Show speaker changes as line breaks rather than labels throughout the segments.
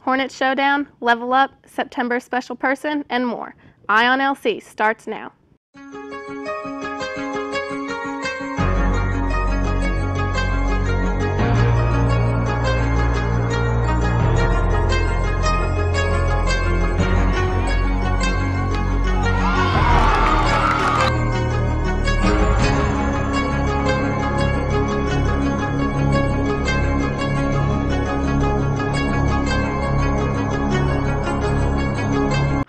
Hornet Showdown, Level Up, September Special Person, and more. Eye on LC starts now.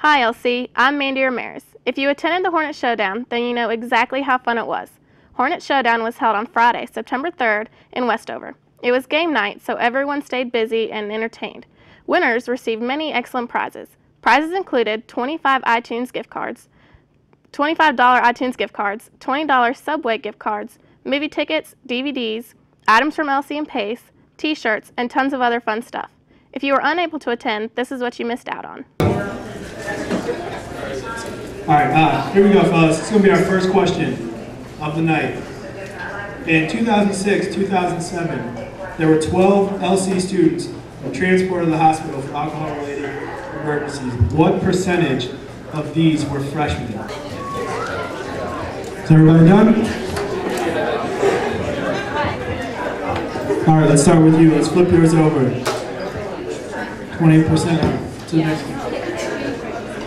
Hi LC, I'm Mandie Ramirez. If you attended the Hornet Showdown, then you know exactly how fun it was. Hornet Showdown was held on Friday, September 3rd in Westover. It was game night, so everyone stayed busy and entertained. Winners received many excellent prizes. Prizes included $25 iTunes gift cards, $25 iTunes gift cards, $20 Subway gift cards, movie tickets, DVDs, items from LC and Pace, t-shirts, and tons of other fun stuff. If you were unable to attend, this is what you missed out on.
Alright, here we go, fellas. It's going to be our first question of the night. In 2006-2007, there were 12 LC students transported to the hospital for alcohol-related emergencies. What percentage of these were freshmen? Is everybody done? Alright, let's start with you. Let's flip yours over. 28% to the next one.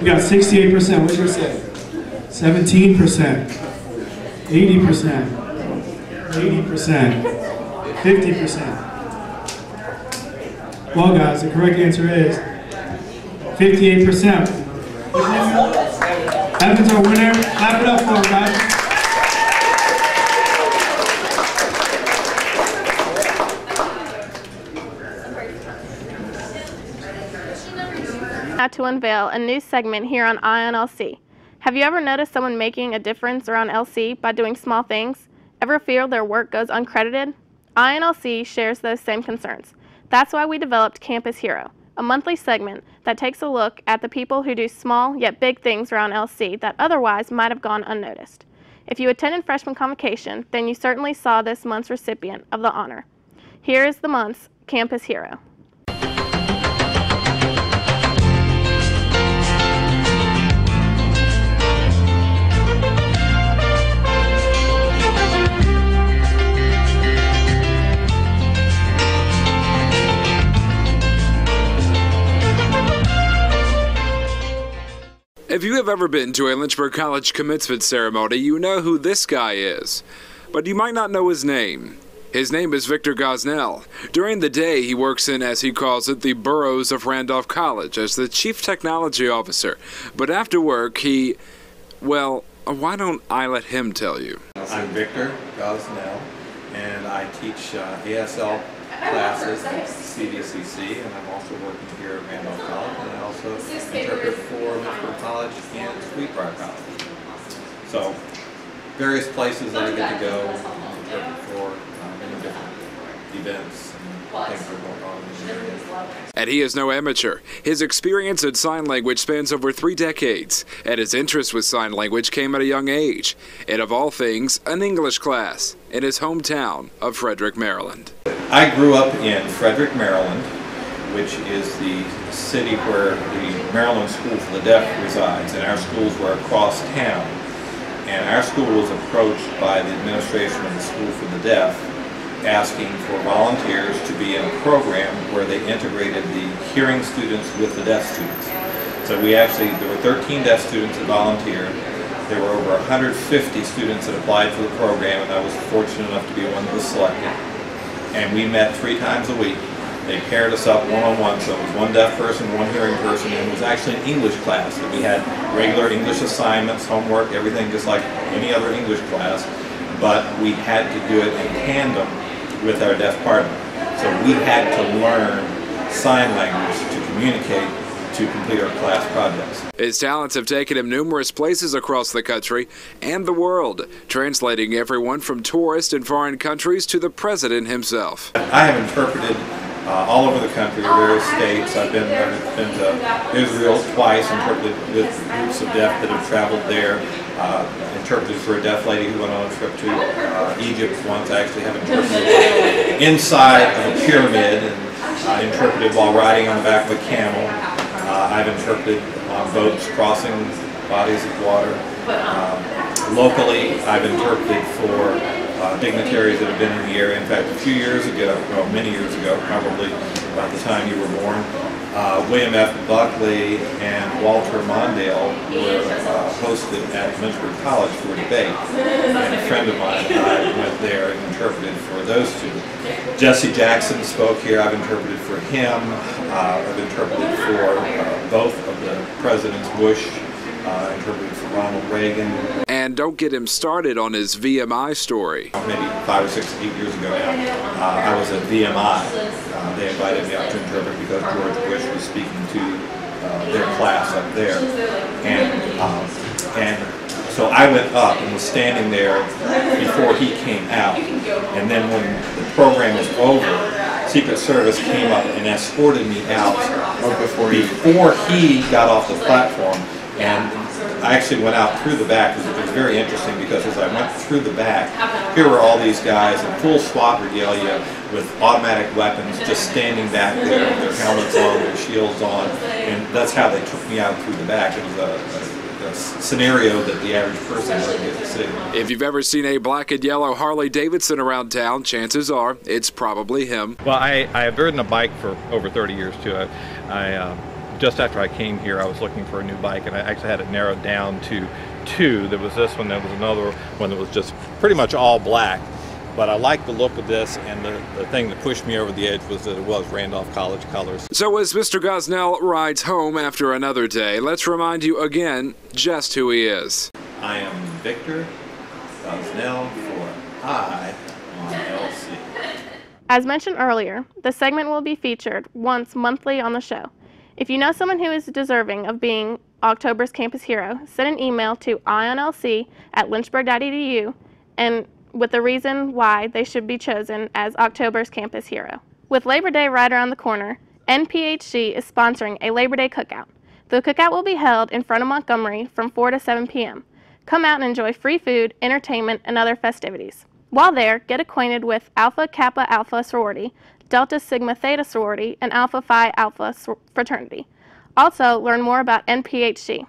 We got 68%. What's your say? 17%. 80%. 80%. 50%. Well, guys, the correct answer is 58%. Evan's our winner. Clap it up for him, guys.
Now to unveil a new segment here on Eye on LC. Have you ever noticed someone making a difference around LC by doing small things? Ever feel their work goes uncredited? Eye on LC shares those same concerns. That's why we developed Campus Hero, a monthly segment that takes a look at the people who do small yet big things around LC that otherwise might have gone unnoticed. If you attended freshman convocation, then you certainly saw this month's recipient of the honor. Here is the month's Campus Hero.
If you have ever been to a Lynchburg College commencement ceremony, you know who this guy is. But you might not know his name. His name is Victor Gosnell. During the day, he works in, as he calls it, the boroughs of Randolph College as the Chief Technology Officer. But after work, well, why don't I let him tell you?
I'm Victor Gosnell, and I teach ASL classes at CVCC, and I'm also working here at Randolph College, and I also interpret for Lynchburg College and Sweetbriar College. So, various places that I get to go and interpret for many different events and things that are going on in the area.
And he is no amateur. His experience in sign language spans over 3 decades, and his interest with sign language came at a young age, and of all things, an English class in his hometown of Frederick, Maryland.
I grew up in Frederick, Maryland, which is the city where the Maryland School for the Deaf resides, and our schools were across town. And our school was approached by the administration of the School for the Deaf asking for volunteers to be in a program where they integrated the hearing students with the deaf students. So there were 13 deaf students that volunteered. There were over 150 students that applied for the program, and I was fortunate enough to be one that was selected. And we met 3 times a week. They paired us up one-on-one, so it was one deaf person, one hearing person, and it was actually an English class. And we had regular English assignments, homework, everything just like any other English class, but we had to do it in tandem with our deaf partner. So we had to learn sign language to communicate to complete our class projects.
His talents have taken him numerous places across the country and the world, translating everyone from tourists in foreign countries to the president himself.
I have interpreted all over the country, various states. I've been to Israel twice, interpreted with groups of deaf that have traveled there. Interpreted for a deaf lady who went on a trip to Egypt once. I actually have interpreted inside of a pyramid, and interpreted while riding on the back of a camel. I've interpreted on boats crossing bodies of water. Locally, I've interpreted for dignitaries that have been in the area. In fact, a few years ago, well, many years ago, probably about the time you were born, William F. Buckley and Walter Mondale were hosted at Lynchburg College for a debate. And a friend of mine and I went there and interpreted for those two. Jesse Jackson spoke here. I've interpreted for him. I've interpreted for both of the presidents, Bush, interpreted for Ronald Reagan.
And don't get him started on his VMI story.
Maybe 5 or 6, 8 years ago now, I was at VMI. They invited me out to interpret because George Bush was speaking to their class up there. And so I went up and was standing there before he came out. And then when the program was over, Secret Service came up and escorted me out before he got off the platform. And I actually went out through the back. It was very interesting because as I went through the back, here were all these guys in full SWAT regalia with automatic weapons just standing back there with their helmets on, their shields on, and that's how they took me out through the back. It was a scenario that the average person doesn't get to see.
If you've ever seen a black and yellow Harley Davidson around town, chances are it's probably him.
Well, I have ridden a bike for over 30 years too. Just after I came here, I was looking for a new bike, and I actually had it narrowed down to 2. There was this one, there was another one that was just pretty much all black. But I liked the look of this, and the thing that pushed me over the edge was that it was Randolph College colors.
So as Mr. Gosnell rides home after another day, let's remind you again just who he is.
I am Victor Gosnell for I on LC.
As mentioned earlier, the segment will be featured once monthly on the show. If you know someone who is deserving of being October's campus hero, send an email to ionlc@lynchburg.edu and with the reason why they should be chosen as October's campus hero. With Labor Day right around the corner, NPHC is sponsoring a Labor Day cookout. The cookout will be held in front of Montgomery from 4 to 7 p.m. Come out and enjoy free food, entertainment, and other festivities. While there, get acquainted with Alpha Kappa Alpha sorority, Delta Sigma Theta sorority, and Alpha Phi Alpha fraternity. Also, learn more about NPHC.